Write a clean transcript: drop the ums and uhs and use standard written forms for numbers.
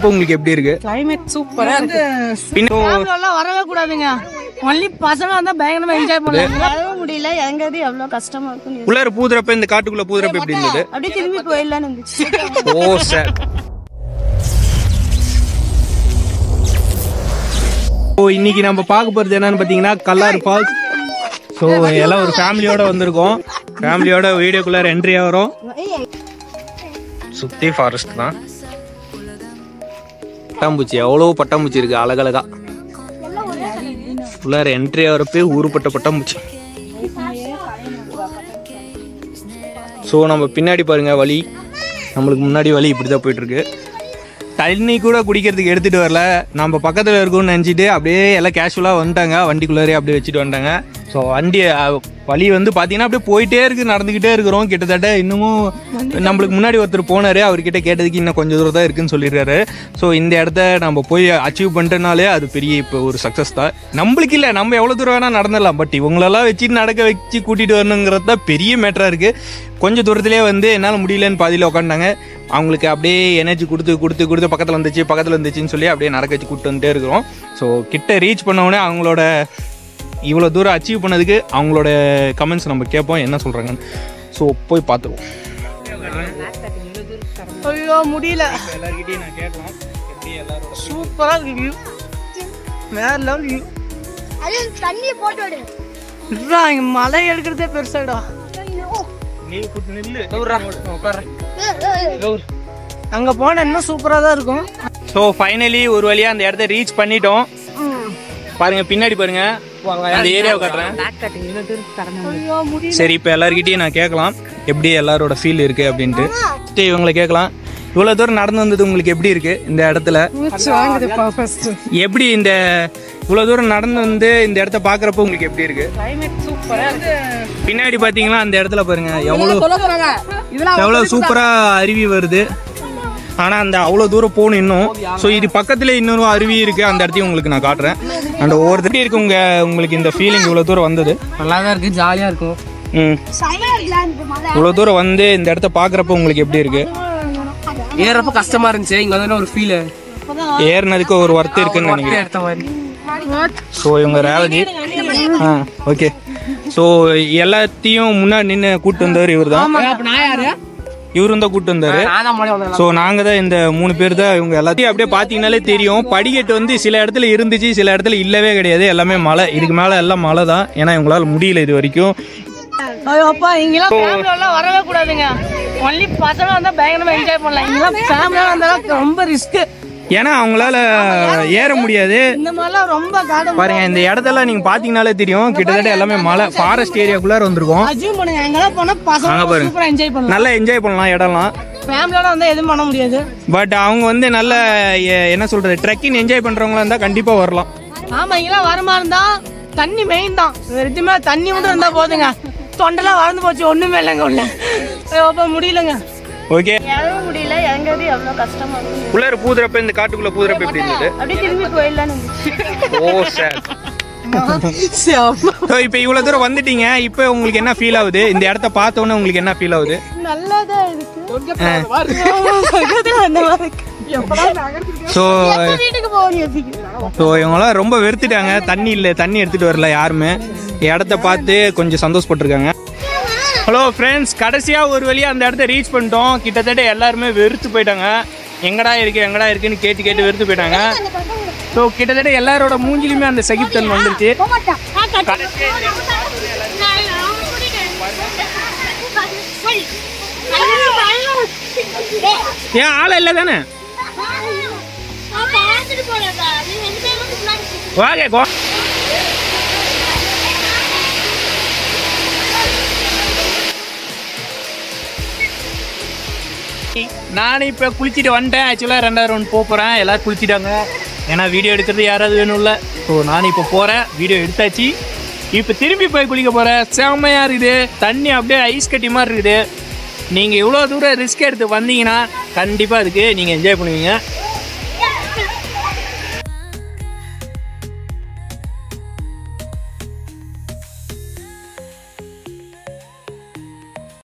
உங்களுக்கு எப்படி இருக்கு? கிளைமேட் சூப்பரா இருக்கு. ஃபேமிலில வரவே கூடாதுங்க. ஒன்லி பசங்க வந்தா பயங்கரமா என்ஜாய் பண்ணலாம். வரவே முடியல. எங்கது எவ்வளவு கஷ்டமா இருக்கு. உள்ளார பூதுறப்ப இந்த காட்டுக்குள்ள பூதுறப்ப எப்படி இருந்தது? அப்படியே திரும்பி போயிடலாம்னு இருந்துச்சு. ஓ சார். ஓ இன்னைக்கு நம்ம பார்க்க போறது என்னன்னு பாத்தீங்கன்னா கல்லார் ஃபால்ஸ். ஸோ எல்லாம் ஒரு ஃபேமிலியோட வந்திருக்கோம். ஃபேமிலியோட வீடியோக்குள்ளார என்ட்ரி ஆகிறோம். சுத்தி ஃபாரஸ்ட் தான். பட்டாம்பூச்சி எவ்வளவு பட்டாம்பூச்சி இருக்கு அழகழகா. உள்ளார என்ட்ரி ஆகிறப்ப ஊருப்பட்ட பட்டாம்பூச்சி. ஸோ நம்ம பின்னாடி பாருங்க வழி, நம்மளுக்கு முன்னாடி வழி இப்படிதான் போயிட்டு இருக்கு. தண்ணி கூட குடிக்கிறதுக்கு எடுத்துட்டு வரல, நம்ம பக்கத்தில் இருக்கும்னு நினச்சிட்டு அப்படியே எல்லாம் கேஷுவலாக வந்துட்டாங்க. வண்டிக்குள்ளாரே அப்படியே வச்சுட்டு வந்துட்டாங்க. ஸோ வண்டி வழி வந்து பார்த்தீங்கன்னா அப்படியே போயிட்டே இருக்கு, நடந்துக்கிட்டே இருக்கிறோம். கிட்டத்தட்ட இன்னமும் நம்மளுக்கு முன்னாடி ஒருத்தர் போனார், அவர்கிட்ட கேட்டதுக்கு இன்னும் கொஞ்சம் தூரம் தான் இருக்குன்னு சொல்லிடுறாரு. ஸோ இந்த இடத்த நம்ம போய் அச்சீவ் பண்ணிட்டனாலே அது பெரிய இப்போ ஒரு சக்ஸஸ் தான். நம்மளுக்கு இல்லை, நம்ம எவ்வளோ தூரம் வேணால் நடந்துடலாம், பட் இவங்களெல்லாம் வச்சுட்டு நடக்க வச்சு கூட்டிகிட்டு வரணுங்கிறது தான் பெரிய மேட்டராக இருக்குது. கொஞ்சம் தூரத்துலேயே வந்து என்னால் முடியலன்னு பாதியில் உட்காந்துட்டாங்க. அவங்களுக்கு அப்படியே எனர்ஜி கொடுத்து பக்கத்தில் வந்துச்சுன்னு சொல்லி அப்படியே நடக்க வச்சு கூப்பிட்டு வந்துட்டே இருக்கிறோம். ஸோ கிட்ட ரீச் பண்ணவுடனே அவங்களோட இவ்வளோ தூரம் அச்சீவ் பண்ணதுக்கு அவங்களோட கமெண்ட்ஸ் நம்ம கேட்போம், என்ன சொல்கிறாங்கன்னு. ஸோ போய் பார்த்துருவோம். ஐயோ முடியல. எல்லாருக்கிட்டையும் நான் கேட்கலாம், எப்படி எல்லாரும் சூப்பரா இருக்கு. வேற லெவல் வியூ. அது தண்ணியை போட்டு விடு. இதுதான் இங்க மலை எடுக்கிறதே பெருசாடா. அங்க போனா இன்னும் சூப்பரா தான் இருக்கும். ஸோ ஃபைனலி ஒரு வழியாக அந்த இடத்த ரீச் பண்ணிட்டோம். பாருங்க பின்னாடி பாருங்க, அந்த ஏரியாவை காட்டுறேன். சரி இப்போ எல்லாருக்கிட்டையும் நான் கேட்கலாம் எப்படி எல்லாரோட ஃபீல் இருக்கு அப்படின்ட்டு. இவங்களை கேட்கலாம், இவ்வளோ தூரம் நடந்து வந்தது உங்களுக்கு எப்படி இருக்கு இந்த இடத்துல? எப்படி இந்த இவ்வளோ தூரம் நடந்து வந்து இந்த இடத்த பார்க்குறப்ப உங்களுக்கு எப்படி இருக்கு? பின்னாடி பார்த்தீங்கன்னா அந்த இடத்துல பாருங்க எவ்வளோ சூப்பராக அருவி வருது. ஆனால் அந்த அவ்வளோ தூரம் போகணும் இன்னும். ஸோ இது பக்கத்தில் இன்னொரு அருவி இருக்குது, அந்த இடத்தையும் உங்களுக்கு நான் காட்டுறேன். அந்த ஒவ்வொருத்தட்டி இருக்கு உங்களுக்கு இந்த ஃபீலிங் இவ்வளோ தூரம் வந்தது நல்லா தான் இருக்குது, ஜாலியாக இருக்கும். இவ்வளோ தூரம் வந்து இந்த இடத்த பார்க்குறப்ப உங்களுக்கு எப்படி இருக்கு? ஏறப்ப கஷ்டமா இருந்துச்சு, இங்கே வந்து ஒரு ஃபீல் ஏறினதுக்கு ஒரு ஒர்த்து இருக்குன்னு நினைக்கிறேன். ஸோ இவங்க ரேவதி. ஓகே. ஸோ எல்லாத்தையும் முன்னாடி நின்று கூப்பிட்டு வந்தவர் இவர் தான். இவரும் தான் கூப்பிட்டு வந்தாரு. ஸோ நாங்கள் தான் இந்த 3 பேர் தான். இவங்க எல்லாத்தையும் அப்படியே பார்த்தீங்கன்னாலே தெரியும். படிக்கட்டு வந்து சில இடத்துல இருந்துச்சு, சில இடத்துல இல்லவே கிடையாது. எல்லாமே மலை, இதுக்கு மேலே எல்லாம் மலை தான். ஏன்னா இவங்களால முடியல இது வரைக்கும். அப்பா இங்கெல்லாம் ஃபேமிலியெல்லாம் வரவே கூடாதுங்க. ஒன்லி பசங்க வந்தால் பயங்கரமாக என்ஜாய் பண்ணலாம். இங்கெல்லாம் ஃபேமிலியாக வந்தாலும் ரொம்ப ரிஸ்க்கு. ஏன்னா அவங்களால ஏற முடியாது. இந்த மாதிரிலாம் ரொம்ப பாருங்க, இந்த இடத்தெல்லாம் நீங்க பாத்தீங்கன்னாலே தெரியும். கிட்டத்தட்ட எல்லாமே மலை ஃபாரஸ்ட் ஏரியாக்குள்ளார வந்திருக்கோம். அச்சீவ் பண்ணுங்க. எங்கெல்லாம் போனா பசங்க சூப்பரா என்ஜாய் பண்ணலாம், நல்லா என்ஜாய் பண்ணலாம் இடம்லாம். ஃபேமிலியோட வந்து எதுவும் பண்ண முடியாது. பட் அவங்க வந்து நல்ல என்ன சொல்றது, ட்ரெக்கிங் என்ஜாய் பண்றவங்களா இருந்தா கண்டிப்பா வரலாம். ஆமா, இங்கெல்லாம் வரமா இருந்தா தண்ணி மெயின் தான். எதுவுமே தண்ணி மட்டும் இருந்தா போதுங்க. தொண்டெல்லாம் வளர்ந்து போச்சு, ஒண்ணுமே இல்லைங்க. உள்ள அப்ப முடியலங்க. ஓகே, எதுவும் முடியல. எங்கது எவ்வளவு கஷ்டமா இருக்கு. உள்ளார பூதுறப்ப இந்த காட்டுக்குள்ள பூதுறப்ப எப்படி இருந்தது? அப்படியே திரும்பி போயிடலாம்னு இருந்துச்சு. ஓ சார். இப்போ இவ்வளவு தூரம் வந்துட்டீங்க, இப்போ உங்களுக்கு என்ன ஃபீல் ஆகுது? இந்த இடத்த பார்த்தோன்னே உங்களுக்கு என்ன ஃபீல் ஆகுது? நல்லாதான் இருக்கு. ஸோ இவங்களாம் ரொம்ப வெறுத்துட்டாங்க. தண்ணி இல்லை, தண்ணி எடுத்துட்டு வரல யாருமே. இடத்த பார்த்து கொஞ்சம் சந்தோஷப்பட்டிருக்காங்க. ஹலோ ஃப்ரெண்ட்ஸ், கடைசியாக ஒரு வழியாக அந்த இடத்த ரீச் பண்ணிட்டோம். கிட்டத்தட்ட எல்லாருமே வெறுத்து போயிட்டாங்க. எங்கடா இருக்குன்னு கேட்டு வெறுத்து போயிட்டாங்க. ஸோ கிட்டத்தட்ட எல்லாரோட மூஞ்சிலுமே அந்த சகிப்தன் வந்துருச்சு. ஏன் ஆளை இல்லை தானே? வாங்க நானும் இப்போ குளிச்சுட்டு வந்துட்டேன். ஆக்சுவலாக 2வது ரவுண்ட் போகிறேன். எல்லோரும் குளிச்சிட்டாங்க, ஏன்னா வீடியோ எடுக்கிறது யாராவது வேணும்ல. ஸோ நானும் இப்போ போகிறேன், வீடியோ எடுத்தாச்சு. இப்போ திரும்பி போய் குளிக்க போகிறேன். செம்மையாக இருக்குது, தண்ணி அப்படியே ஐஸ் கட்டி மாதிரி இருக்குது. நீங்கள் இவ்வளோ தூரம் ரிஸ்க் எடுத்து வந்தீங்கன்னா கண்டிப்பாக அதுக்கு நீங்கள் என்ஜாய் பண்ணுவீங்க.